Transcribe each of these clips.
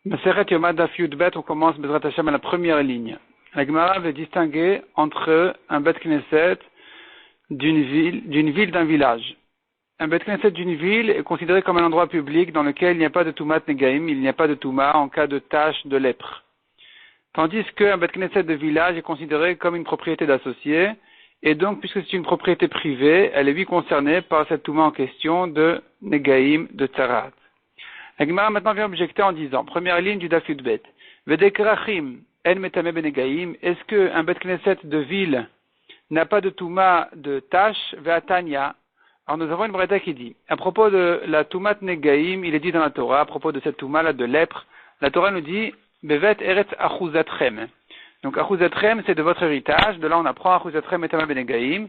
Maseret Yoma Daf Yud Bet, on commence Bezrat Hashem à la première ligne. La Gemara veut distinguer entre un Bet Knesset d'une ville d'un village. Un Bet Knesset d'une ville est considéré comme un endroit public dans lequel il n'y a pas de Tumat Negaim, il n'y a pas de Touma en cas de tâche de lèpre. Tandis qu'un Bet Knesset de village est considéré comme une propriété d'associé, et donc puisque c'est une propriété privée, elle est lui concernée par cette Touma en question de Negaim, de Tzarat. La Gemara maintenant vient objecter en disant, première ligne du Daf Yud Bet, Vedekrachim en metame benegaim, est-ce qu'un Bet Knesset de ville n'a pas de Touma de tâche, ve'atanya? Alors nous avons une braïta qui dit, à propos de la Toumat Negaim, il est dit dans la Torah, à propos de cette Touma là de lèpre, la Torah nous dit, Bevet eretz achuzatrem. Donc achuzatrem c'est de votre héritage, de là on apprend achuzatrem metame benegaim,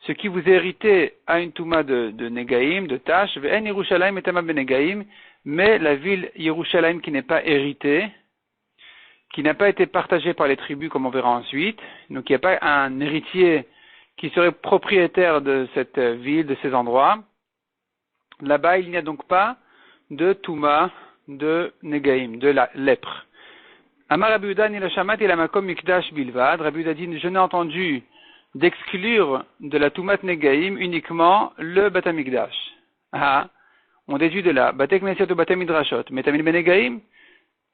ce qui vous hérité à une Touma de Negaim, de tâche, ve'en Yerushalayim metame benegaim, mais la ville Yerushalayim qui n'est pas héritée, qui n'a pas été partagée par les tribus comme on verra ensuite, donc il n'y a pas un héritier qui serait propriétaire de cette ville, de ces endroits, là-bas il n'y a donc pas de Touma de Negaim, de la lèpre. Amar Rabbi Yehuda ni la shamat et la makom mikdash bilvad, Rabbi Yehuda dit je n'ai entendu d'exclure de la Toumat Negaim uniquement le Bat HaMikdash. Ah, on déduit de là, Batek Knesset ou Batek Midrashot, Metamil Benegaim,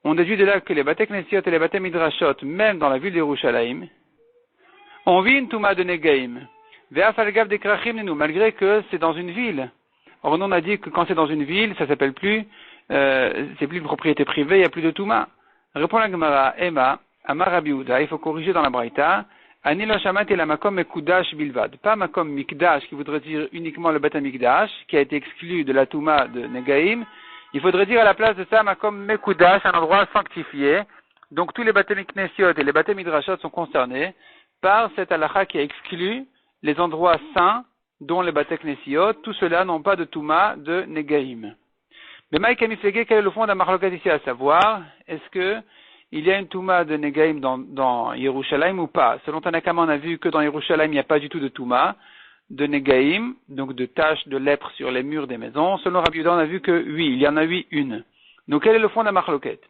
on déduit de là que les Batek Knesset et les Batek Midrashot, même dans la ville d'Yerushalayim, on vit une Touma de Negaim. Ve'afalgav de Krachim Nenu, malgré que c'est dans une ville. Or, nous on a dit que quand c'est dans une ville, ça s'appelle plus, c'est plus une propriété privée, il n'y a plus de Touma. Répond la Gemara, Emma, Amar Rabbi Yehuda, il faut corriger dans la Braïta, Ani la shamat et la makom mekudash bilvad. Pas makom mikdash, qui voudrait dire uniquement le Bat HaMikdash, qui a été exclu de la Touma de Negaim. Il faudrait dire à la place de ça makom mekudash, un endroit sanctifié. Donc tous les Bat Knesiot et les Bat Midrashot sont concernés par cette halakha qui a exclu les endroits saints, dont les Bat Knesiot. Tous ceux-là n'ont pas de Touma de Negaim. Mais Maïk Amiflege, quel est le fond de la marloquat ici à savoir? Est-ce que il y a une Touma de Negaim dans Yerushalayim ou pas? Selon Tanakama, on a vu que dans Yerushalayim, il n'y a pas du tout de Touma de Negaim, donc de taches de lèpre sur les murs des maisons. Selon Rabbi Yehuda, on a vu que oui, il y en a une. Donc quel est le fond de la marloquet?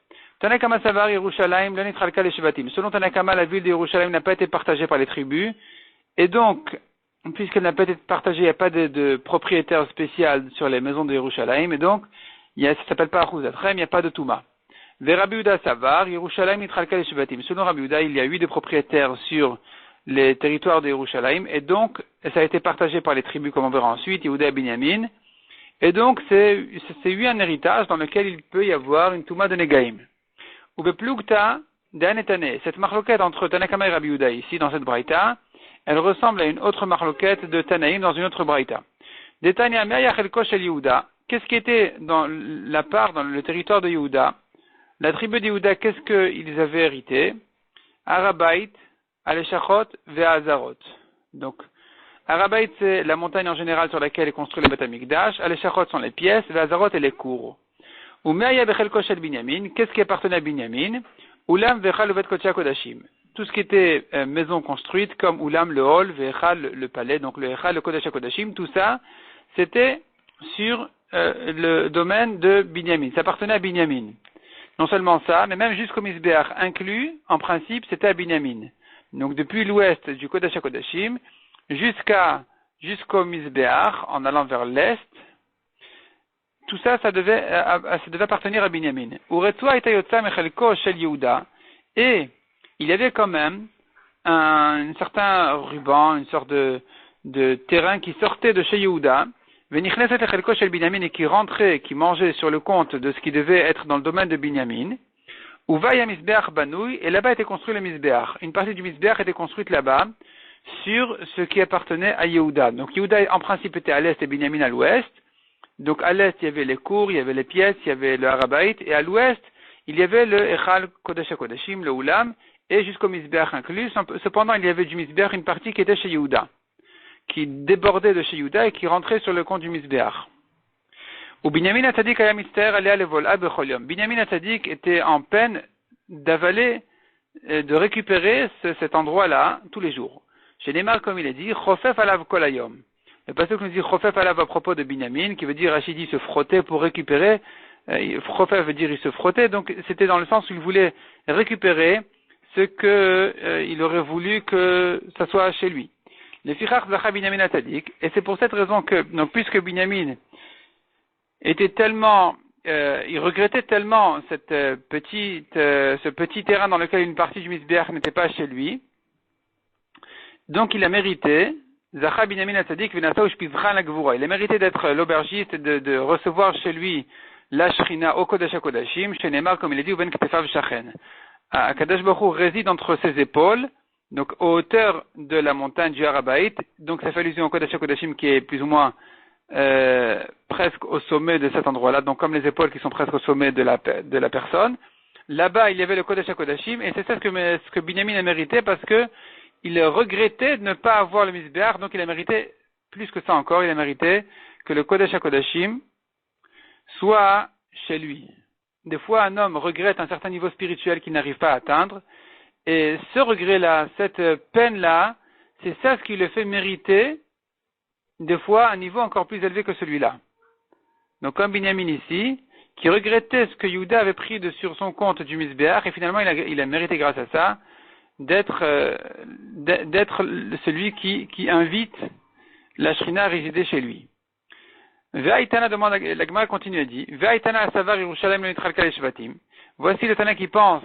Tanakama Savar Yerushalayim, l'anitralka les Shevatim. Selon Tanakama, la ville de Yerushalayim n'a pas été partagée par les tribus, et donc, puisqu'elle n'a pas été partagée, il n'y a pas de propriétaire spécial sur les maisons de Yerushalayim, et donc, ça s'appelle pas Achuzatrem, il n'y a pas de Touma. Ve Rabbi Yehuda Savar, Yerushalayim Nitralka les Shevatim. Selon Rabbi Yehuda, il y a 8 propriétaires sur les territoires de Yerushalayim, et donc, ça a été partagé par les tribus, comme on verra ensuite, Yehuda et Binyamin. Et donc, c'est eu un héritage dans lequel il peut y avoir une Touma de Negaim. Ou Beplugta d'Anetane. Cette marloquette entre Tanakama et Rabbi Yehuda ici, dans cette braïta, elle ressemble à une autre marloquette de Tanaïm dans une autre braïta. Detania Me'ayach el Kosh el Yehuda. Qu'est-ce qui était dans la part, dans le territoire de Yehuda? La tribu de Yehuda, qu'est-ce qu'ils avaient hérité? Arabait, Aleshachot, Ve'azarot. Donc, Arabait, c'est la montagne en général sur laquelle est construit le Bat HaMikdash. Aleshachot sont les pièces, Ve'azarot et les cours. Ou Me'aya Bechel Koshel Binyamin, qu'est-ce qui appartenait à Binyamin? Ulam Vechal Uvet Kocha Kodashim. Tout ce qui était maison construite, comme Ulam, le hall, Vechal, le palais, donc le Echal, le Kodesh Kodashim, tout ça, c'était sur le domaine de Binyamin. Ça appartenait à Binyamin. Non seulement ça, mais même jusqu'au Mizbeach inclus, en principe, c'était à Binyamin. Donc depuis l'ouest du Kodesh HaKodashim jusqu'au Mizbeach, en allant vers l'est, tout ça, ça devait appartenir à Binyamin. Uretzua etayotza mechelko shel Yehuda. Et il y avait quand même un certain ruban, une sorte de terrain qui sortait de chez Yehuda, venichneset echelko shel Binyamin, et qui rentrait, qui mangeait sur le compte de ce qui devait être dans le domaine de Binyamin. Uvaya Mizbeach Banouy, et là-bas était construit le Mizbeach. Une partie du Mizbeach était construite là-bas, sur ce qui appartenait à Yehuda. Donc Yehuda, en principe, était à l'est et Binyamin à l'ouest. Donc à l'est, il y avait les cours, il y avait les pièces, il y avait le Harabait, et à l'ouest, il y avait le Echal Kodesh HaKodashim, le Ulam, et jusqu'au Mizbeach inclus. Cependant, il y avait du Mizbeach une partie qui était chez Yehuda, qui débordait de chez Yehuda et qui rentrait sur le compte du Mizbeach. Ou Binyamin Atzadik aya mister alea levol'a bechol yom. Binyamin Atzadik était en peine d'avaler, de récupérer cet endroit-là tous les jours. Chez Neymar, comme il est dit, Chofef alav kol hayom. Le passage nous dit Chofef alav à propos de Binyamin, qui veut dire Rachidi se frottait pour récupérer Chofef veut dire il se frottait, donc c'était dans le sens où il voulait récupérer ce que il aurait voulu que ça soit chez lui. Les fichach zacha Binyamin Tzadik, et c'est pour cette raison que, donc puisque Binyamin était tellement, il regrettait tellement ce petit terrain dans lequel une partie du Mizbeach n'était pas chez lui, donc il a mérité, Zacha Binyamin Tzadik Venasa Ushpizcha la Gvura, il a mérité d'être l'aubergiste, de recevoir chez lui la Shrina au Kodesh HaKodashim, chez Neymar, comme il est dit, Uben Ktefav Shachen. Akadosh Baruch Hu réside entre ses épaules, donc aux hauteurs de la montagne du Harabait, donc ça fait allusion au Kodesh HaKodashim qui est plus ou moins presque au sommet de cet endroit-là, donc comme les épaules qui sont presque au sommet de la personne. Là-bas, il y avait le Kodesh HaKodashim, et c'est ça ce que Binyamin a mérité, parce que il regrettait de ne pas avoir le Mizbeach, donc il a mérité, plus que ça encore, il a mérité que le Kodesh HaKodashim soit chez lui. Des fois, un homme regrette un certain niveau spirituel qu'il n'arrive pas à atteindre, et ce regret-là, cette peine-là, c'est ça ce qui le fait mériter, des fois, un niveau encore plus élevé que celui-là. Donc, comme Binyamin ici, qui regrettait ce que Yehuda avait pris sur son compte du Mizbeach, et finalement, il a mérité grâce à ça, d'être celui qui invite la Shrina à résider chez lui. Ve'aitana demande, la Gemara continue et dit, Ve'aitana asavar Yerushalayim le nitral kal shvatim. Voici le Tana qui pense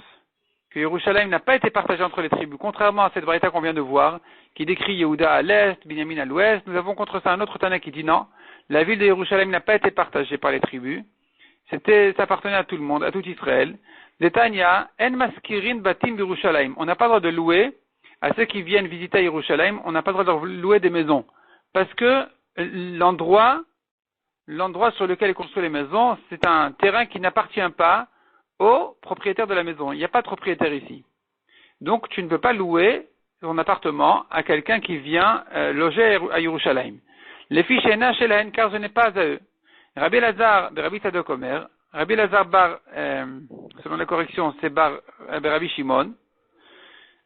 que Yerushalayim n'a pas été partagé entre les tribus, contrairement à cette braïta qu'on vient de voir, qui décrit Yehuda à l'est, Binyamin à l'ouest. Nous avons contre ça un autre Tana qui dit non, la ville de Yerushalayim n'a pas été partagée par les tribus. Ça appartenait à tout le monde, à tout Israël. Detania, en maskirin batim Yerushalayim. On n'a pas le droit de louer à ceux qui viennent visiter Yerushalayim, on n'a pas le droit de louer des maisons. Parce que l'endroit sur lequel est construit les maisons, c'est un terrain qui n'appartient pas au propriétaire de la maison. Il n'y a pas de propriétaire ici. Donc, tu ne peux pas louer ton appartement à quelqu'un qui vient loger à Yerushalayim. Les fiches Ena Shelahen, car ce n'est pas à eux. Rabbi Lazar, Rabbi Tzadok Omer, Rabbi Lazar bar, selon la correction, c'est bar Rabbi Shimon.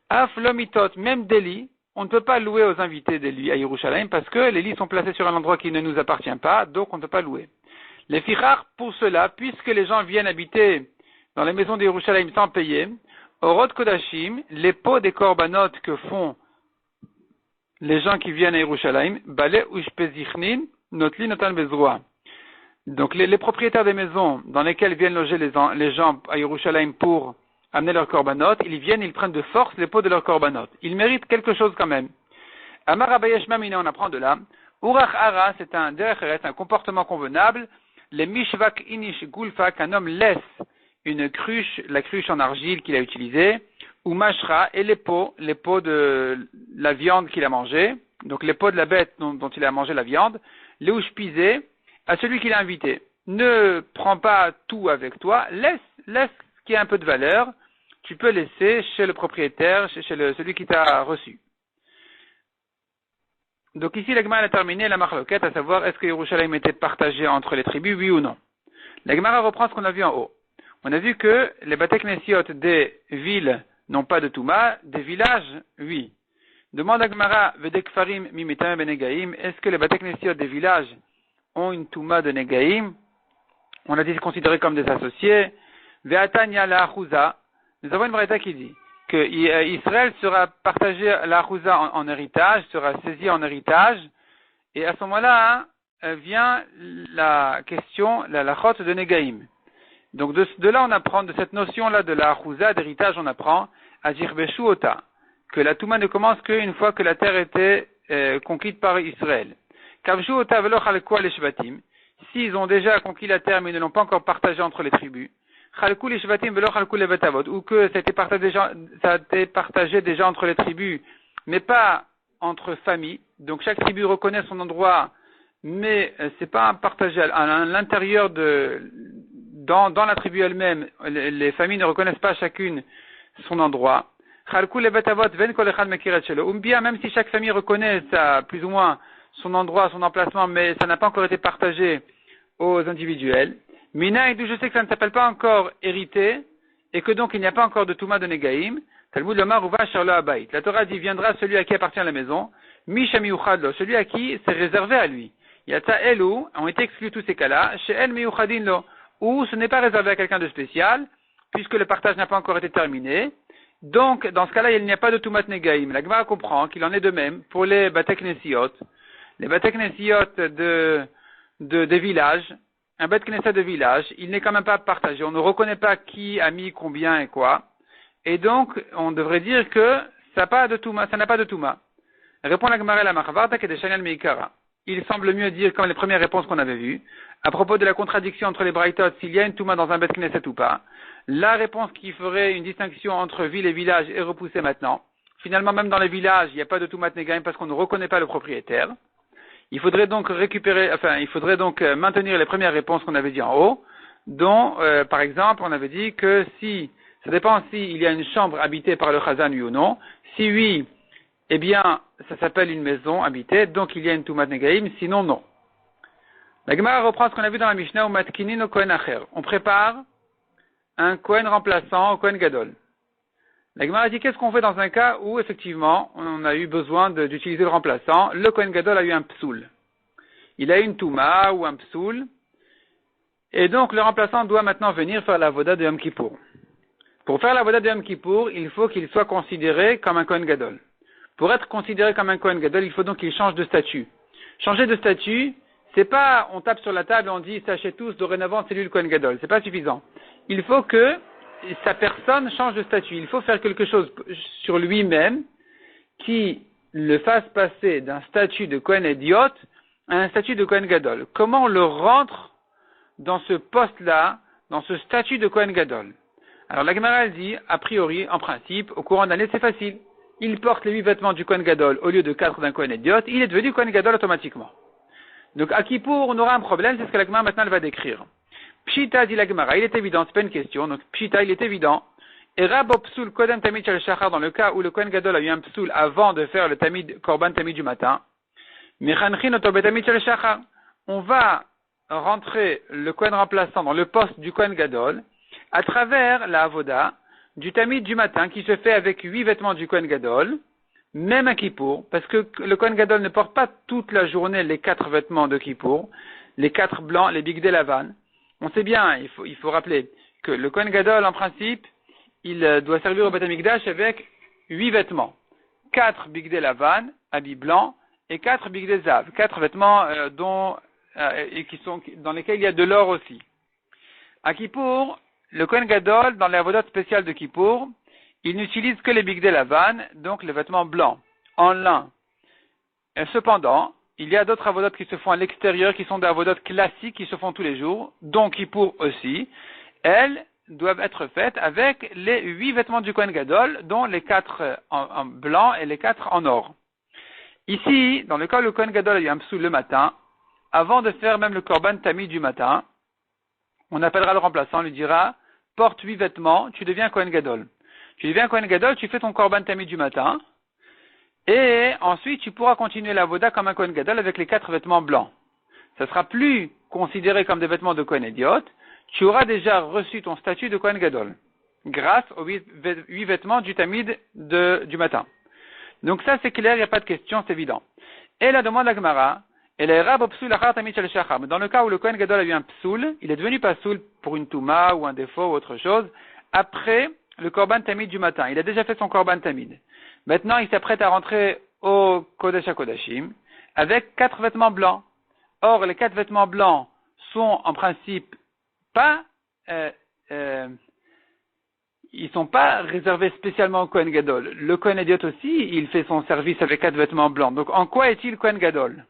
Af lomitot, même des lits, on ne peut pas louer aux invités des lits à Yerushalayim parce que les lits sont placés sur un endroit qui ne nous appartient pas, donc on ne peut pas louer. Les fichar, pour cela, puisque les gens viennent habiter dans les maisons de Yerushalayim sans payer, Orot Kodashim, les pots des korbanot que font les gens qui viennent à Yerushalayim, Bale Ushpezichnin, Notli Notan Bezroa. Donc les propriétaires des maisons dans lesquelles viennent loger les gens à Yerushalayim pour amener leurs korbanot, ils prennent de force les pots de leurs korbanot. Ils méritent quelque chose quand même. Amar Abaye Shema Mina, on apprend de là. Urach Ara, c'est un derech, un comportement convenable. Les Mishvak Inish Gulfak, un homme laisse une cruche, la cruche en argile qu'il a utilisée, ou Mashra, et les pots de la viande qu'il a mangée, donc les pots de la bête dont il a mangé la viande, les Ushpizé, à celui qui l'a invité. Ne prends pas tout avec toi, laisse ce qui a un peu de valeur, tu peux laisser chez le propriétaire, chez celui qui t'a reçu. Donc ici, la Gemara a terminé la marloquette, à savoir est-ce que Yerushalayim était partagé entre les tribus, oui ou non. La Gemara reprend ce qu'on a vu en haut. On a vu que les Bate Knesiot des villes n'ont pas de Touma, des villages, oui. Demande à Gemara, Vedek Farim Mimitam Benegaim, est-ce que les Bate Knesiot des villages ont une Touma de Negaim? On a dit considérés comme des associés. Ve'atanya la Achouza, nous avons une braïta qui dit que Israël sera partagé la Achouza en héritage, sera saisi en héritage, et à ce moment-là vient la question, la chot de Negaim. Donc de là on apprend, de cette notion-là de la Achouza, d'héritage, on apprend à Jirbeshu Ota, que la Touma ne commence qu'une fois que la terre était conquise par Israël. Kavshu Ota velo chalku les shvatim, s'ils ont déjà conquis la terre mais ne l'ont pas encore partagée entre les tribus, chalku les shvatim velo chalku les betavot, ou que ça a été partagé déjà entre les tribus, mais pas entre familles. Donc chaque tribu reconnaît son endroit, mais c'est pas partagé à l'intérieur dans la tribu elle-même. Les familles ne reconnaissent pas chacune son endroit. Chalku les betavot ven kol echad mekiret shelo. Ou bien même si chaque famille reconnaît plus ou moins son endroit, son emplacement, mais ça n'a pas encore été partagé aux individuels. Mina et d'où je sais que ça ne s'appelle pas encore hérité, et que donc il n'y a pas encore de Touma de Negaim. Talmud Lomar Uva Sharlo Abayit. La Torah dit, viendra celui à qui appartient la maison, Mishami Uchadlo, celui à qui c'est réservé à lui. Yata Elu, ont été exclus tous ces cas-là, chez El Miyuchadin Lo, ou ce n'est pas réservé à quelqu'un de spécial, puisque le partage n'a pas encore été terminé. Donc, dans ce cas-là, il n'y a pas de Tumat Negaim. La Gemara comprend qu'il en est de même pour les Bate Knesiot. Les Bate Knesiot des villages, un Bate Knesset de village, il n'est quand même pas partagé. On ne reconnaît pas qui a mis combien et quoi. Et donc, on devrait dire que ça n'a pas de Touma. Répond la Gemara la Machavarta que de Chanel Meikara. Il semble mieux dire, comme les premières réponses qu'on avait vues, à propos de la contradiction entre les Braithot, s'il y a une Touma dans un Beth Knesset ou pas, la réponse qui ferait une distinction entre ville et village est repoussée maintenant. Finalement, même dans les villages, il n'y a pas de Toumat Negaim parce qu'on ne reconnaît pas le propriétaire. Il faudrait donc maintenir les premières réponses qu'on avait dit en haut, dont, par exemple, on avait dit que ça dépend s'il y a une chambre habitée par le Chazan, oui ou non. Si oui, eh bien, ça s'appelle une maison habitée, donc il y a une Toumat Negaim, sinon non. La Gemara reprend ce qu'on a vu dans la Mishnah au Matkinin au Kohen Acher. On prépare un Kohen remplaçant au Kohen Gadol. La Gemara dit qu'est-ce qu'on fait dans un cas où, effectivement, on a eu besoin d'utiliser le remplaçant. Le Kohen Gadol a eu un psoul. Il a eu une Touma ou un psoul. Et donc, le remplaçant doit maintenant venir faire la voda de Yom Kippour. Pour faire la voda de Yom Kippour, il faut qu'il soit considéré comme un Kohen Gadol. Pour être considéré comme un Kohen Gadol, il faut donc qu'il change de statut. Changer de statut, c'est pas on tape sur la table et on dit sachez tous, dorénavant c'est lui le Kohen Gadol. C'est pas suffisant. Il faut que sa personne change de statut. Il faut faire quelque chose sur lui-même qui le fasse passer d'un statut de Kohen Idiot à un statut de Kohen Gadol. Comment on le rentre dans ce poste-là, dans ce statut de Kohen Gadol? Alors la Gemara dit, a priori, en principe, au courant d'année, c'est facile. Il porte les 8 vêtements du Kohen Gadol au lieu de 4 d'un Kohen Idiot, il est devenu Kohen Gadol automatiquement. Donc à Kippour, on aura un problème, c'est ce que la Gemara maintenant elle va décrire. Pshita dit la Gemara, il est évident, c'est pas une question, donc Pshita, il est évident. Et Rabo Psoul Kodem Tamid Shal Shachar, dans le cas où le Kohen Gadol a eu un Psoul avant de faire le Tamid, Korban Tamid du matin, Mechanchin Oto Tamid Shal Shachar, on va rentrer le Kohen remplaçant dans le poste du Kohen Gadol à travers la Avoda du Tamid du matin qui se fait avec 8 vêtements du Kohen Gadol, même à Kippour, parce que le Kohen Gadol ne porte pas toute la journée les 4 vêtements de Kippour, les 4 blancs, les Bigdei Lavan. On sait bien, il faut rappeler que le Kohen Gadol, en principe, il doit servir au Beth Amikdash avec 8 vêtements. 4 Bigdei Lavan, habits blancs, et 4 Bigdei Zav, 4 vêtements dans lesquels il y a de l'or aussi. À Kippour, le Kohen Gadol, dans les avodotes spéciales de Kippour, il n'utilise que les Bigdei Lavan, donc les vêtements blancs, en lin. Et cependant, il y a d'autres avodotes qui se font à l'extérieur, qui sont des avodotes classiques, qui se font tous les jours, dont Kippour aussi. Elles doivent être faites avec les 8 vêtements du Kohen Gadol, dont les 4 en blanc et les 4 en or. Ici, dans le cas où le Kohen Gadol a eu un psoul le matin, avant de faire même le Korban Tamid du matin, on appellera le remplaçant, on lui dira, porte 8 vêtements, tu deviens Kohen Gadol. Tu deviens Kohen Gadol, tu fais ton Korban Tamid du matin, et ensuite tu pourras continuer la voda comme un Kohen Gadol avec les 4 vêtements blancs. Ça sera plus considéré comme des vêtements de Kohen Idiot, tu auras déjà reçu ton statut de Kohen Gadol, grâce aux 8 vêtements du Tamid du matin. Donc ça c'est clair, il n'y a pas de question, c'est évident. Et la demande de la Gemara, dans le cas où le Kohen Gadol a eu un psoul, il est devenu pas psoul pour une touma ou un défaut ou autre chose, après le Korban Tamid du matin. Il a déjà fait son Korban Tamid. Maintenant, il s'apprête à rentrer au Kodesh HaKodashim avec 4 vêtements blancs. Or, les 4 vêtements blancs sont en principe pas, ils sont pas réservés spécialement au Kohen Gadol. Le Kohen Idiot aussi, il fait son service avec 4 vêtements blancs. Donc, en quoi est-il Kohen Gadol?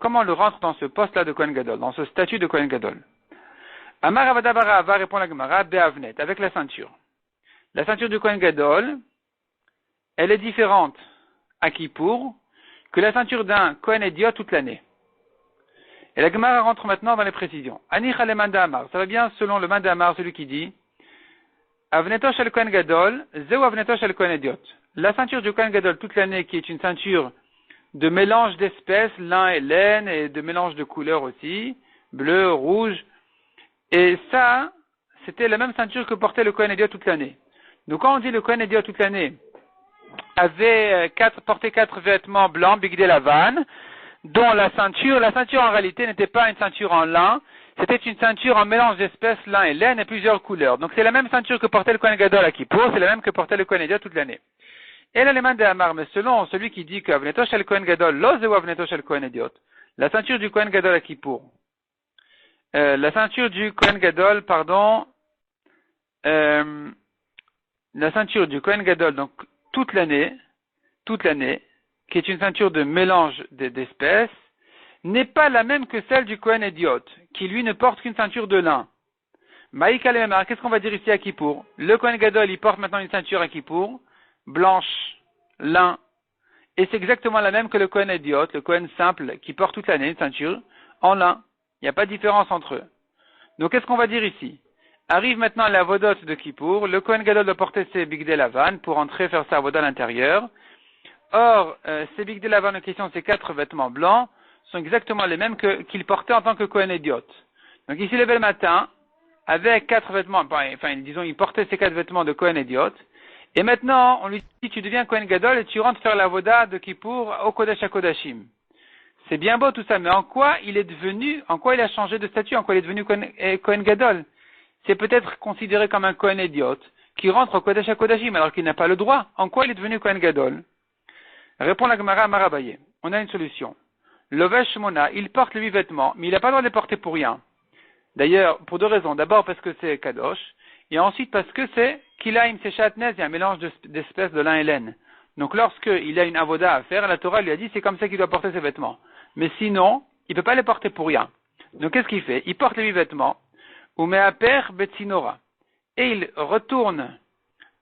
Comment on le rentre dans ce poste-là de Kohen Gadol, dans ce statut de Kohen Gadol? Amar Avada Barava répond la Gemara, Be'avnet, avec la ceinture. La ceinture du Kohen Gadol, elle est différente à Kippour que la ceinture d'un Kohen Idiot toute l'année. Et la Gemara rentre maintenant dans les précisions. Anicha le Manda Amar, ça va bien selon le Manda Amar, celui qui dit Avneto shel Kohen Gadol, Zeu Avneto shel Kohen Idiot. La ceinture du Kohen Gadol toute l'année, qui est une ceinture de mélange d'espèces, lin et laine, et de mélange de couleurs aussi, bleu, rouge. Et ça, c'était la même ceinture que portait le Kohen Idiot toute l'année. Donc quand on dit le Kohen Idiot toute l'année avait porté 4 vêtements blancs, Bigdei Lavan, dont la ceinture en réalité n'était pas une ceinture en lin, c'était une ceinture en mélange d'espèces lin et laine et plusieurs couleurs. Donc c'est la même ceinture que portait le Kohen Gadol à Kippour, c'est la même que portait le Kohen Idiot toute l'année. Et l'élément de Hamar, mais selon celui qui dit que Avneto shel Kohen Gadol, lo zeu Avneto shel Kohen Idiot, la ceinture du Kohen Gadol à Kippour, la ceinture du Kohen Gadol, la ceinture du Kohen Gadol, donc toute l'année, qui est une ceinture de mélange d'espèces, n'est pas la même que celle du Kohen Idiot, qui lui ne porte qu'une ceinture de lin. Maïka le Memar, qu'est-ce qu'on va dire ici à Kippour? Le Kohen Gadol, il porte maintenant une ceinture à Kippour, blanche, lin, et c'est exactement la même que le Kohen Idiot, le Kohen simple, qui porte toute l'année une ceinture en lin. Il n'y a pas de différence entre eux. Donc qu'est-ce qu'on va dire ici? Arrive maintenant la Vodot de Kippour, le Kohen Gadol doit porter ses Bigdei Lavan pour entrer faire sa Avoda à l'intérieur. Or, ces Bigdei Lavan en question, ces 4 vêtements blancs, sont exactement les mêmes qu'il portait en tant que Kohen Idiot. Donc il s'est levé le matin, avec 4 vêtements, disons, il portait ces 4 vêtements de Kohen Idiot, et maintenant, on lui dit, tu deviens Kohen Gadol et tu rentres faire la Voda de Kippour au Kodesh HaKodashim. C'est bien beau tout ça, mais en quoi il a changé de statut, en quoi il est devenu Kohen Gadol? C'est peut-être considéré comme un Kohen Idiot, qui rentre au Kodesh HaKodashim alors qu'il n'a pas le droit. En quoi il est devenu Kohen Gadol? Répond la Gemara à Marabaye. On a une solution. Lovesh Mona, il porte les 8 vêtements, mais il n'a pas le droit de les porter pour rien. D'ailleurs, pour 2 raisons. D'abord parce que c'est Kadosh, et ensuite parce que c'est Kilaim Sechatnez, il y a un mélange d'espèces de lin et laine. Donc lorsqu'il a une avoda à faire, la Torah lui a dit c'est comme ça qu'il doit porter ses vêtements. Mais sinon, il ne peut pas les porter pour rien. Donc qu'est-ce qu'il fait? Il porte les 8 vêtements, Umeaper Betsinora, et il retourne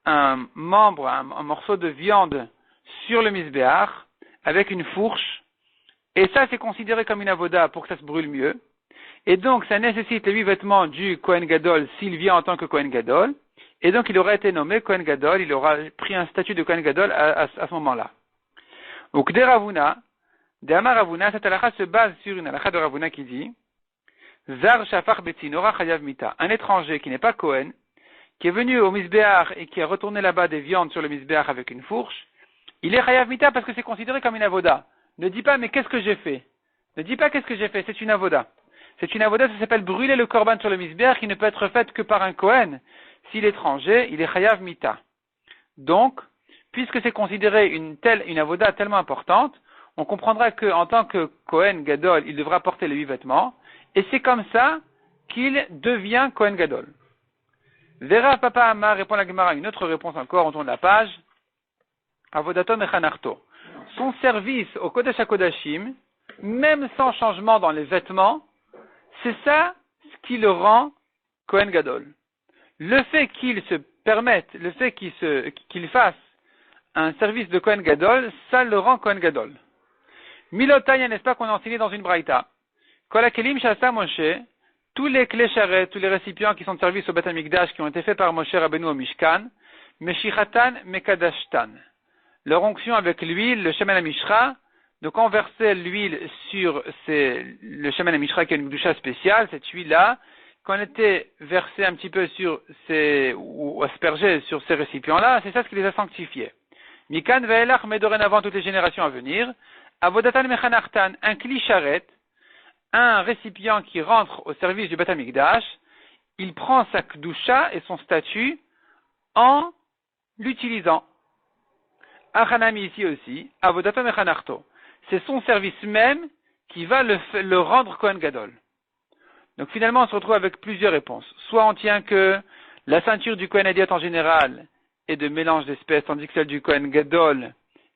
un morceau de viande sur le misbéach avec une fourche, et ça c'est considéré comme une avoda pour que ça se brûle mieux. Et donc, ça nécessite les 8 vêtements du Kohen Gadol s'il vient en tant que Kohen Gadol. Et donc, il aura été nommé Kohen Gadol, il aura pris un statut de Kohen Gadol à ce moment-là. Donc, de Amar Ravuna, cette halakha se base sur une halakha de Ravuna qui dit Zar Shafar Betzinora Chayav Mita. Un étranger qui n'est pas Kohen, qui est venu au Misbéach et qui a retourné là-bas des viandes sur le Misbéach avec une fourche, il est Chayav Mita parce que c'est considéré comme une avoda. Ne dis pas, mais qu'est-ce que j'ai fait? Ne dis pas qu'est-ce que j'ai fait, c'est une avoda. C'est une avoda, ça s'appelle brûler le korban sur le misbéach qui ne peut être faite que par un Kohen. S'il est étranger, il est chayav mita. Donc, puisque c'est considéré une avoda tellement importante, on comprendra qu'en tant que Kohen Gadol, il devra porter les 8 vêtements, et c'est comme ça qu'il devient Kohen Gadol. Vera Papa Amar répond la Gemara, une autre réponse encore, on tourne la page. Avodato mechanarto. Son service au Kodesh HaKodashim, même sans changement dans les vêtements, c'est ça ce qui le rend Kohen Gadol. Le fait qu'il se permette, le fait qu'il fasse un service de Kohen Gadol, ça le rend Kohen Gadol. Milotaya, n'est-ce pas qu'on a enseigné dans une braïta? Kolakelim Shasa Moshe, tous les clés charrettes, tous les récipients qui sont de service au Beth Amikdash qui ont été faits par Moshe Rabbeinu au Mishkan, Meshichatan Mekadashtan. Leur onction avec l'huile, le Shemen HaMishra, donc on versait l'huile sur le Shemen HaMishra qui a une gdusha spéciale, cette huile-là, quand elle était versée un petit peu ou aspergée sur ces récipients-là, c'est ça ce qui les a sanctifiés. Mikan ve'elach, mais dorénavant toutes les générations à venir, avodatan mechanartan, un kli sharet, un récipient qui rentre au service du Beth Amikdash, il prend sa gdusha et son statut en l'utilisant. Achanami ici aussi, avodatan mechanarto. C'est son service même qui va le rendre Kohen Gadol. Donc finalement, on se retrouve avec plusieurs réponses. Soit on tient que la ceinture du Kohen Idiot en général est de mélange d'espèces, tandis que celle du Kohen Gadol,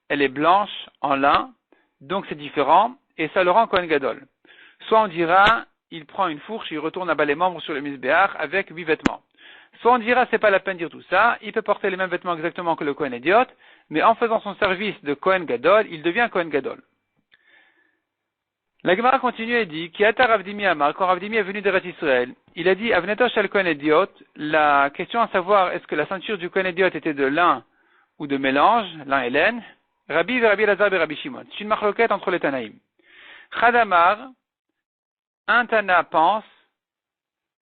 elle est blanche, en lin, donc c'est différent, et ça le rend Kohen Gadol. Soit on dira, il prend une fourche, il retourne là-bas les membres sur le misbéach avec 8 vêtements. Soit on dira, c'est pas la peine de dire tout ça, il peut porter les mêmes vêtements exactement que le Kohen Idiot, mais en faisant son service de Kohen Gadol, il devient Kohen Gadol. La Gemara continue et dit, qui ata Ravdimi Amar, quand Ravdimi est venu d'Eretz Israël, il a dit, Avnetosh al Kohen Idiot, la question à savoir, est-ce que la ceinture du Kohen Idiot était de lin ou de mélange, lin et laine, Rabbi Elazar et Rabbi Shimon. C'est une marloquette entre les Tanaïm. Chadamar, un Tana pense,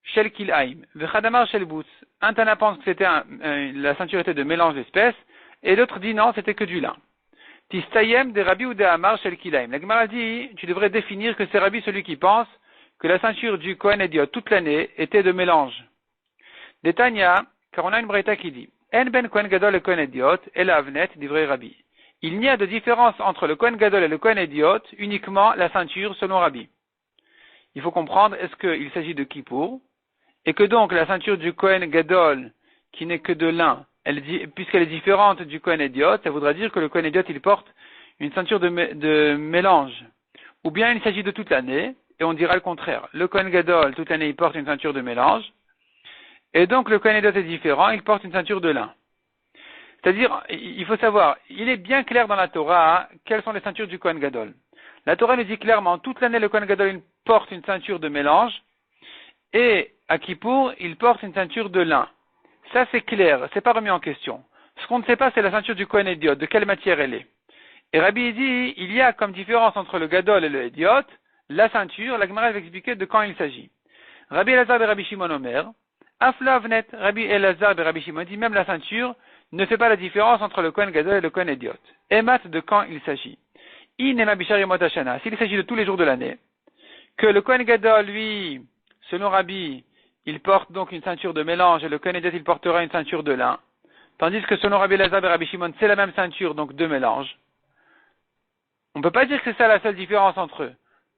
Shel Kilhaim, Chadamar Shel Butz, un Tana pense que c'était la ceinture était de mélange d'espèces, et l'autre dit non, c'était que du lin. Tistayem de Rabbi ou de Amar Shel Kilaim. La Gemara dit, tu devrais définir que c'est Rabbi celui qui pense que la ceinture du Kohen Ediot toute l'année était de mélange. Détania, car on a une braïta qui dit En ben Kohen Gadol et Kohen Ediot, et la Avnet, d'ivrei Rabbi. Il n'y a de différence entre le Kohen Gadol et le Kohen Ediot, uniquement la ceinture selon Rabbi. Il faut comprendre, est-ce qu'il s'agit de Kippour, et que donc la ceinture du Kohen Gadol, qui n'est que de lin, puisqu'elle est différente du Kohen Ediot, ça voudra dire que le Kohen Ediot, il porte une ceinture de mélange. Ou bien il s'agit de toute l'année, et on dira le contraire. Le Kohen Gadol, toute l'année, il porte une ceinture de mélange, et donc le Kohen Ediot est différent, il porte une ceinture de lin. C'est-à-dire, il faut savoir, il est bien clair dans la Torah quelles sont les ceintures du Kohen Gadol. La Torah nous dit clairement, toute l'année le Kohen Gadol il porte une ceinture de mélange, et à Kippour, il porte une ceinture de lin. Ça c'est clair, c'est pas remis en question. Ce qu'on ne sait pas, c'est la ceinture du Kohen Ediot, de quelle matière elle est. Et Rabbi dit, il y a comme différence entre le Gadol et le Ediot, la ceinture, la Gemara va expliquer de quand il s'agit. Rabbi Elazar et Rabbi Shimon Omer, Afla Avnet, Rabbi Elazar et Rabbi Shimon dit, même la ceinture ne fait pas la différence entre le Kohen Gadol et le Kohen Ediot. Emat de quand il s'agit. Inema Bishar Yemot Hashana, s'il s'agit de tous les jours de l'année, que le Kohen Gadol, lui, selon Rabbi, il porte donc une ceinture de mélange et le Kohen Ediot, il portera une ceinture de lin. Tandis que selon Rabbi Elazar et Rabbi Shimon, c'est la même ceinture, donc de mélange. On ne peut pas dire que c'est ça la seule différence entre eux.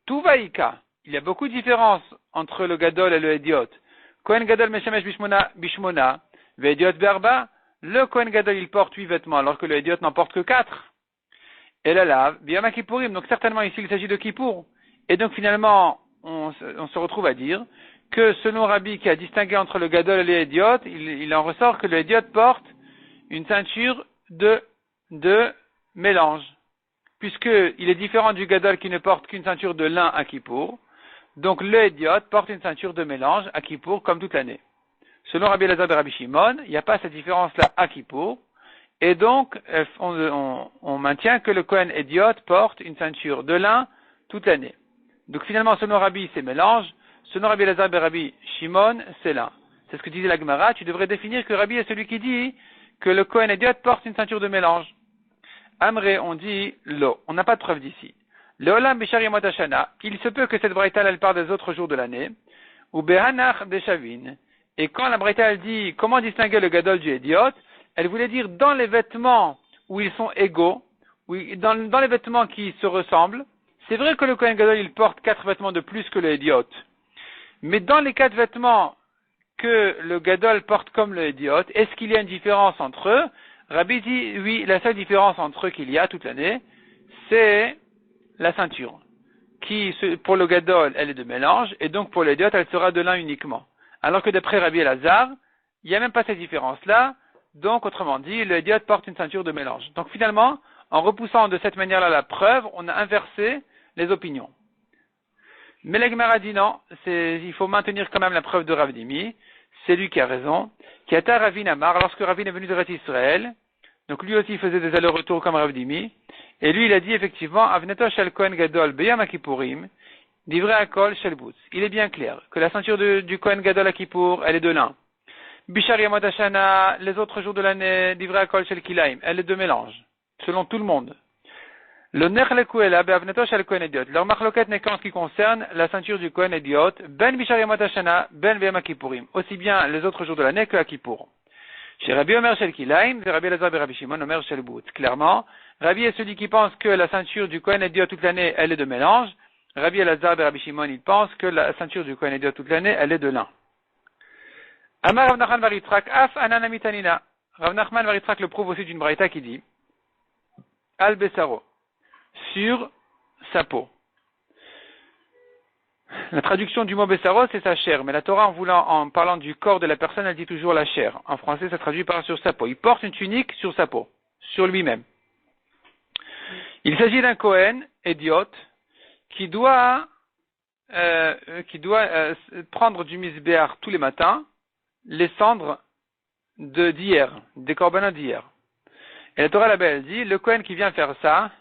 Tout vaïka. Il y a beaucoup de différences entre le Gadol et le Ediot. Kohen Gadol Meshemesh Bishmona, Vediot Berba, le Kohen Gadol il porte 8 vêtements alors que le Ediot n'en porte que 4. Et la lave, Biyama Kippourim, donc certainement ici il s'agit de Kippour. Et donc finalement, on se retrouve à dire que selon Rabbi qui a distingué entre le Gadol et le Ediot, il en ressort que le Ediot porte une ceinture de mélange. Puisqu'il est différent du Gadol qui ne porte qu'une ceinture de lin à Kippour, donc le Ediot porte une ceinture de mélange à Kippour comme toute l'année. Selon Rabbi Elazar et Rabbi Shimon, il n'y a pas cette différence-là à Kippour, et donc on maintient que le Kohen Ediot porte une ceinture de lin toute l'année. Donc finalement, selon Rabbi, c'est mélange, selon Rabbi Elazar et Rabbi Shimon, c'est lin. C'est ce que disait la Gemara, tu devrais définir que Rabbi est celui qui dit que le Kohen Ediot porte une ceinture de mélange. Amré, on dit lo. On n'a pas de preuve d'ici. Leolam bishar yemot hashana. Il se peut que cette braïta elle parle des autres jours de l'année. Ou behanach deshavin. Et quand la braïta elle dit comment distinguer le gadol du Ediot, elle voulait dire dans les vêtements où ils sont égaux, dans les vêtements qui se ressemblent. C'est vrai que le Kohen Gadol il porte 4 vêtements de plus que le Ediot. Mais dans les 4 vêtements que le gadol porte comme le Ediot, est-ce qu'il y a une différence entre eux? Rabbi dit, oui, la seule différence entre eux qu'il y a toute l'année, c'est la ceinture, qui, pour le Gadol, elle est de mélange, et donc pour l'Ediot, elle sera de lin uniquement. Alors que d'après Rabbi Elazar, il n'y a même pas cette différence-là, donc autrement dit, l'Ediot porte une ceinture de mélange. Donc finalement, en repoussant de cette manière-là la preuve, on a inversé les opinions. Mais la Gemara dit non, il faut maintenir quand même la preuve de Rav Dimi, c'est lui qui a raison. Qui a Ravin Amar, lorsque Ravin est venu de Ret Israël, donc lui aussi il faisait des allers-retours comme Rav Dimi, et lui il a dit effectivement, Avneto shel Kohen Gadol beyam Kippourim, divrei akol shel butz. Il est bien clair que la ceinture du Kohen Gadol à Kippour, elle est de lin. Bishar yamot hashana, les autres jours de l'année, divrei akol shel kilaim, elle est de mélange, selon tout le monde. Le ner lekuela be'avneto shel Kohen Ediot. Leur marloquette n'est qu'en ce qui concerne la ceinture du Kohen Ediot, ben bishar yamot hashana, ben beyam Kippourim. Aussi bien les autres jours de l'année que à Kippour. Chez Rabbi Omer shel Kilaim, Rabbi Elazar et Rabbi Shimon Omer shel Bout. Clairement, Rabbi est celui qui pense que la ceinture du Kohen Ediot toute l'année, elle est de mélange. Rabbi Elazar et Rabbi Shimon, ils pensent que la ceinture du Kohen Ediot toute l'année, elle est de lin. Amar Rav Nachman bar Yitzchak, af anana mitanina. Rav Nachman bar Yitzchak le prouve aussi d'une braïta qui dit, al besaro, sur sa peau. La traduction du mot Bessaro, c'est sa chair, mais la Torah, en parlant du corps de la personne, elle dit toujours la chair. En français, ça traduit par sur sa peau. Il porte une tunique sur sa peau, sur lui-même. Il s'agit d'un Kohen, Ediot, qui doit prendre du misbéar tous les matins, les cendres d'hier, des korbanot d'hier. Et la Torah là-bas, elle dit, le Kohen qui vient faire ça,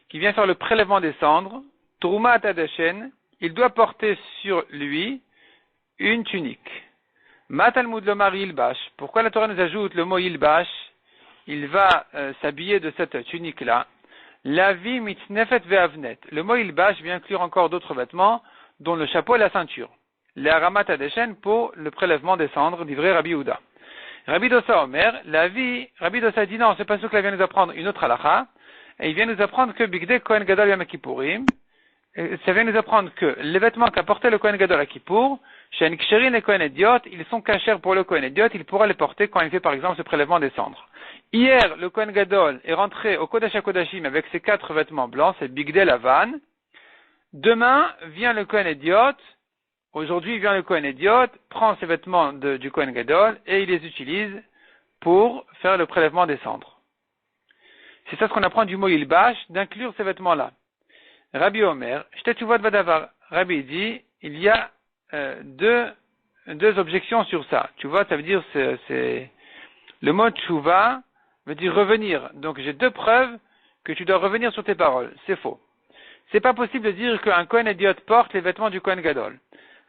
qui vient faire le prélèvement des cendres, Troumat Adashen, il doit porter sur lui une tunique. Matalmud Lomar Ilbash. Pourquoi la Torah nous ajoute le mot Ilbash? Il va s'habiller de cette tunique-là. Lavi mitznefet ve'avnet. Le mot Ilbash vient inclure encore d'autres vêtements, dont le chapeau et la ceinture. Les aramat adeshen pour le prélèvement des cendres, d'ivré Rabbi Yehuda. Rabbi Dosa Omer, Rabbi Dosa dit non, c'est pas ce que là vient nous apprendre une autre halakha, et il vient nous apprendre que Bigde Kohen Gadol Yom Kippourim, ça vient nous apprendre que les vêtements qu'a porté le Kohen Gadol à Kippour, chez Ksherin les Kohen Ediot, ils sont cachers pour le Kohen Ediot, il pourra les porter quand il fait par exemple ce prélèvement des cendres. Hier, le Kohen Gadol est rentré au Kodesh HaKodashim avec ses 4 vêtements blancs, c'est Bigde Lavan. Demain, vient le Kohen Ediot, aujourd'hui vient le Kohen Ediot, prend ses vêtements du Kohen Gadol et il les utilise pour faire le prélèvement des cendres. C'est ça ce qu'on apprend du mot Ilbash, d'inclure ces vêtements-là. Rabbi Omer, Shtetuvot Vadavar. Rabbi dit, il y a deux objections sur ça. Tchuvot, ça veut dire, c'est le mot tchouva veut dire revenir. Donc j'ai 2 preuves que tu dois revenir sur tes paroles. C'est faux. C'est pas possible de dire qu'un Kohen Ediot porte les vêtements du Kohen Gadol.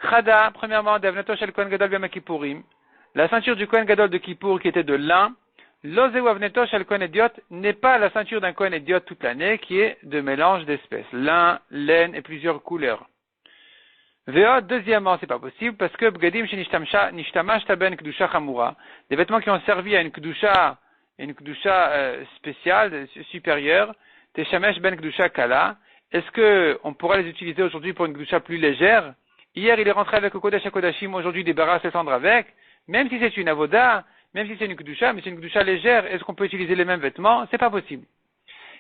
Chada, premièrement, Devnato shel Kohen Gadol Yom Kippourim. La ceinture du Kohen Gadol de Kippour qui était de lin. L'Ozeu Avneto shel Kohen Ediot n'est pas la ceinture d'un Kohen Ediot toute l'année qui est de mélange d'espèces. Lin, laine et plusieurs couleurs. Veot, deuxièmement, c'est pas possible parce que Bgadim nishtamash taben kedusha chamura. Des vêtements qui ont servi à une kedusha spéciale, supérieure. Teshamesh ben kedusha kala. Est-ce que on pourra les utiliser aujourd'hui pour une kedusha plus légère? Hier, il est rentré avec le Kodesh HaKodashim, aujourd'hui, il débarrasse les cendres avec. Même si c'est une avoda, même si c'est une kedusha, mais c'est une kedusha légère, est-ce qu'on peut utiliser les mêmes vêtements? C'est pas possible.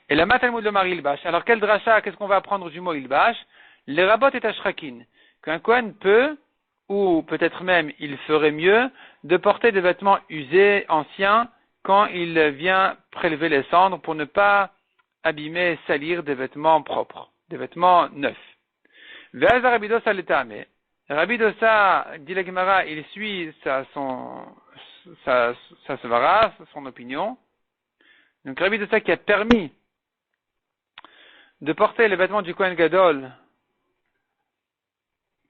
Et la matalmud le mari ilbash. Alors, quel dracha, qu'est-ce qu'on va apprendre du mot ilbash? Les rabot et ashrakin. Qu'un Kohen peut, ou peut-être même il ferait mieux, de porter des vêtements usés, anciens, quand il vient prélever les cendres pour ne pas abîmer, salir des vêtements propres, des vêtements neufs. Ve'az Rabbi Dosa l'etame. Rabbi Dosa, dit la Gemara, il suit sa svara, son opinion. Donc Rabbi Dosa qui a permis de porter les vêtements du Kohen Gadol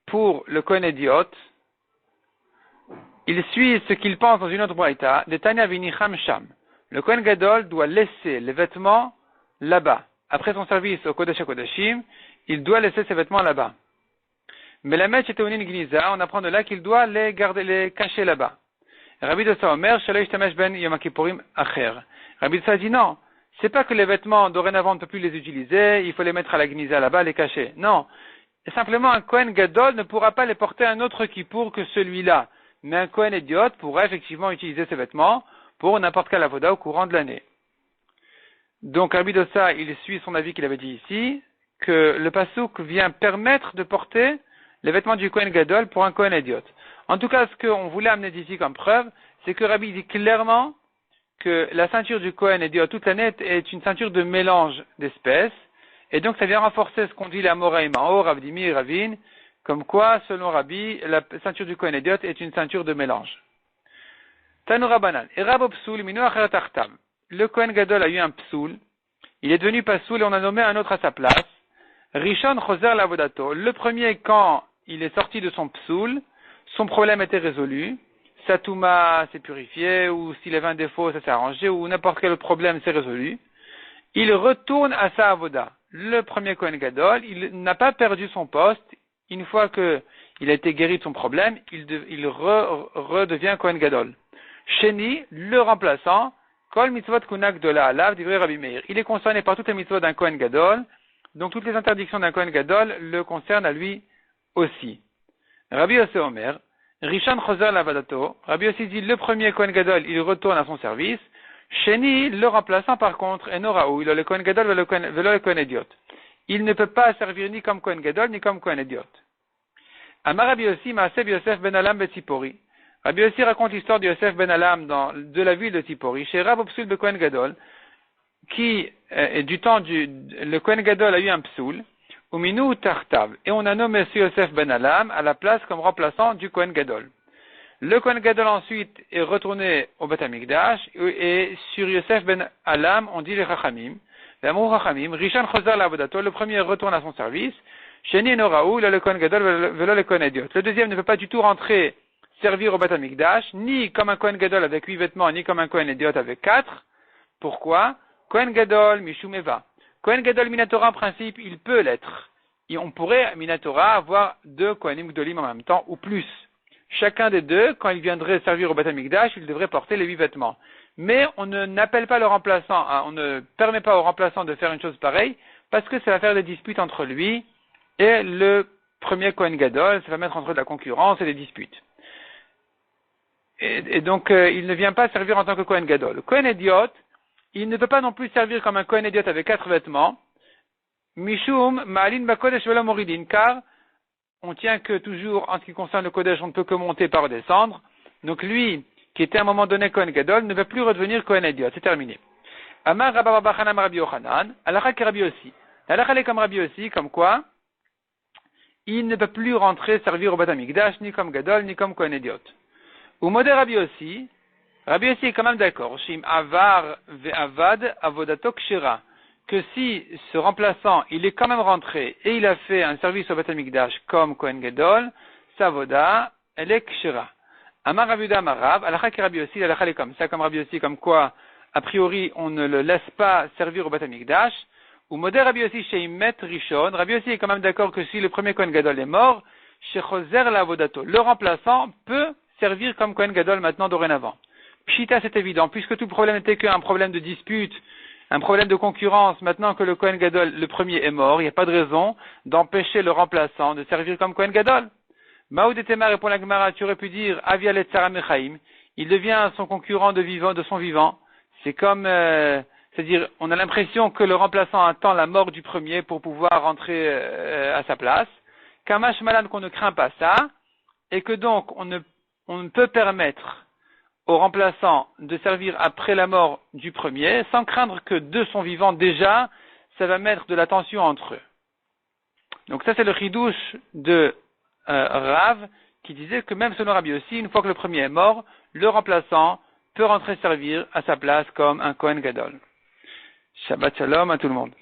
pour le Kohen Ediot, il suit ce qu'il pense dans une autre braïta, de Tanya Vinicham Sham. Le Kohen Gadol doit laisser les vêtements là-bas. Après son service au Kodesh HaKodashim, il doit laisser ses vêtements là-bas. Mais la Mech et Onin Gniza, on apprend de là qu'il doit les garder, les cacher là-bas. Rabbi Dosa Omer, Shalei Shtamesh ben Yom Kippourim Acher. Rabbi Dosa dit non, c'est pas que les vêtements dorénavant on ne peut plus les utiliser, il faut les mettre à la Gniza là-bas, les cacher. Non. Et simplement, un Kohen Gadol ne pourra pas les porter un autre Kippour que celui-là. Mais un Kohen Ediot pourra effectivement utiliser ces vêtements pour n'importe quelle avoda au courant de l'année. Donc, Rabbi Dosa, il suit son avis qu'il avait dit ici, que le Passouk vient permettre de porter les vêtements du Kohen Gadol pour un Kohen Ediot. En tout cas, ce qu'on voulait amener ici comme preuve, c'est que Rabbi dit clairement que la ceinture du Kohen Ediot toute l'année est une ceinture de mélange d'espèces. Et donc, ça vient renforcer ce qu'on dit la Moraï Mao, Rav Dimi, Ravin, comme quoi, selon Rabbi, la ceinture du Kohen Ediot est une ceinture de mélange. Tanura Banan. Et Rab Psoul, Minu Acher Tartam. Le Kohen Gadol a eu un psoul. Il est devenu pasoul et on a nommé un autre à sa place. Rishon Choser Lavodato. Le premier, quand il est sorti de son psoul, son problème était résolu. Sa touma s'est purifiée, ou s'il avait un défaut, ça s'est arrangé, ou n'importe quel autre problème s'est résolu. Il retourne à sa avoda. Le premier Kohen Gadol, il n'a pas perdu son poste. Une fois qu'il a été guéri de son problème, il redevient Kohen Gadol. Sheni, le remplaçant, Kol mitzvot kunak de la alav, d'ivrei Rabbi Meir. Il est concerné par toutes les mitzvot d'un Kohen Gadol, donc toutes les interdictions d'un Kohen Gadol le concernent à lui aussi. Rabbi Yossi Omer, Rishon Choser Lavadato, Rabbi Yossi dit le premier Kohen Gadol, il retourne à son service. Sheni, le remplaçant par contre, Enoraou, il a le Kohen Gadol velo le Kohen Ediot. Il ne peut pas servir ni comme Kohen Gadol ni comme Kohen Ediot. Amar Rabbi Yossi, Maaseh Yosef ben Alam betzipori. Rabbi Yossi raconte l'histoire de Yosef ben Alam de la ville de Tzipori, chez Rab Psoul de Kohen Gadol, qui, du temps le Kohen Gadol a eu un psoul, Uminu Tartav, et on a nommé ce Yosef ben Alam à la place comme remplaçant du Kohen Gadol. Le Kohen Gadol ensuite est retourné au Beth Amikdash, et sur Yosef ben Alam, on dit les Chachamim, l'amour Chachamim, Rishon Choser Lavodato, le premier retourne à son service, Sheni Noraou, le Kohen Gadol, velo le Kohen Ediot. Le deuxième ne peut pas du tout rentrer servir au Beth Amikdash, ni comme un Kohen Gadol avec 8 vêtements, ni comme un Kohen Ediot avec 4. Pourquoi? Kohen Gadol, Mishumeva. Kohen Gadol Minatora, en principe, il peut l'être. Et on pourrait, Minatora, avoir deux Kohanim Gdolim en même temps, ou plus. Chacun des deux, quand il viendrait servir au Beth Amikdash, il devrait porter les 8 vêtements. Mais on n'appelle pas le remplaçant, on ne permet pas au remplaçant de faire une chose pareille, parce que ça va faire des disputes entre lui et le premier Kohen Gadol, ça va mettre entre eux de la concurrence et des disputes. Et donc, il ne vient pas servir en tant que Kohen Gadol. Le Kohen Idiot, il ne peut pas non plus servir comme un Kohen Idiot avec 4 vêtements, Mishum, Ma'alin Bakodesh Vela Moridin, car on tient que toujours, en ce qui concerne le Kodesh, on ne peut que monter par descendre. Donc lui, qui était à un moment donné Kohen Gadol, ne va plus redevenir Kohen Idiot. C'est terminé. Amar Rabba Bar Chanam Rabbi Yochanan, Alakha ki Rabbi Yossi. Alakha est comme Rabbi Yossi, comme quoi, il ne peut plus rentrer servir au Beth Amikdash, ni comme Gadol, ni comme Kohen Idiot. Ou Modé Rabbi Yossi est quand même d'accord. Shim Avar Ve'avad Avodato Kshira. Que si ce remplaçant, il est quand même rentré et il a fait un service au Beth Amikdash comme Kohen Gadol, sa voda, elle est kshira. Amar Rabuda Amarav, alakha ki Rabbi Yossi, alakha est comme ça, comme Rabbi Yossi, comme quoi, a priori, on ne le laisse pas servir au Beth Amikdash. Ou modé Rabbi Yossi sheimet rishon, Rabbi Yossi est quand même d'accord que si le premier Kohen Gadol est mort, shechozer la vodato, le remplaçant peut servir comme Kohen Gadol maintenant dorénavant. Pshita, c'est évident, puisque tout le problème n'était qu'un problème de dispute, un problème de concurrence, maintenant que le Kohen Gadol, le premier, est mort, il n'y a pas de raison d'empêcher le remplaçant de servir comme Kohen Gadol. Maoud et Tema répond la Gemara, tu aurais pu dire, Avialet Sarah Mechaim, il devient son concurrent de son vivant. C'est comme, c'est-à-dire, on a l'impression que le remplaçant attend la mort du premier pour pouvoir rentrer à sa place. Kamash Malan, qu'on ne craint pas ça, et que donc, on ne peut permettre au remplaçant de servir après la mort du premier, sans craindre que de son vivant déjà, ça va mettre de la tension entre eux. Donc ça c'est le chidouche de Rav, qui disait que même selon Rabbi aussi, une fois que le premier est mort, le remplaçant peut rentrer servir à sa place comme un Kohen Gadol. Shabbat Shalom à tout le monde.